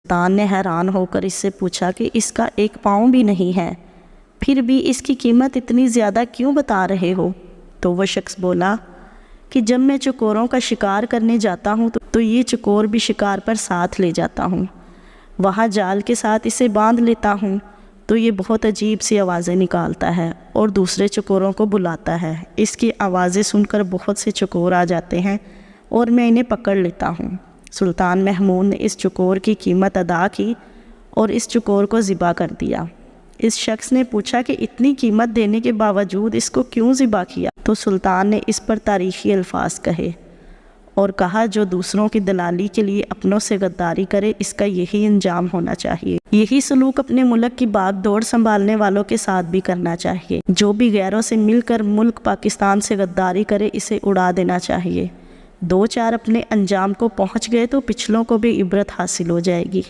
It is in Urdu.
سلطان نے حیران ہو کر اس سے پوچھا کہ اس کا 1 پاؤں بھی نہیں ہے، پھر بھی اس کی قیمت اتنی زیادہ کیوں بتا رہے ہو؟ تو وہ شخص بولا کہ جب میں چکوروں کا شکار کرنے جاتا ہوں تو یہ چکور بھی شکار پر ساتھ لے جاتا ہوں، وہاں جال کے ساتھ اسے باندھ لیتا ہوں تو یہ بہت عجیب سی آوازیں نکالتا ہے اور دوسرے چکوروں کو بلاتا ہے، اس کی آوازیں سن کر بہت سے چکور آ جاتے ہیں اور میں انہیں پکڑ لیتا ہوں۔ سلطان محمود نے اس چکور کی قیمت ادا کی اور اس چکور کو ذبح کر دیا۔ اس شخص نے پوچھا کہ اتنی قیمت دینے کے باوجود اس کو کیوں ذبح کیا؟ تو سلطان نے اس پر تاریخی الفاظ کہے اور کہا جو دوسروں کی دلالی کے لیے اپنوں سے غداری کرے اس کا یہی انجام ہونا چاہیے۔ یہی سلوک اپنے ملک کی باغ دوڑ سنبھالنے والوں کے ساتھ بھی کرنا چاہیے۔ جو بھی غیروں سے مل کر ملک پاکستان سے غداری کرے اسے اڑا دینا چاہیے۔ 2-4 اپنے انجام کو پہنچ گئے تو پچھلوں کو بھی عبرت حاصل ہو جائے گی۔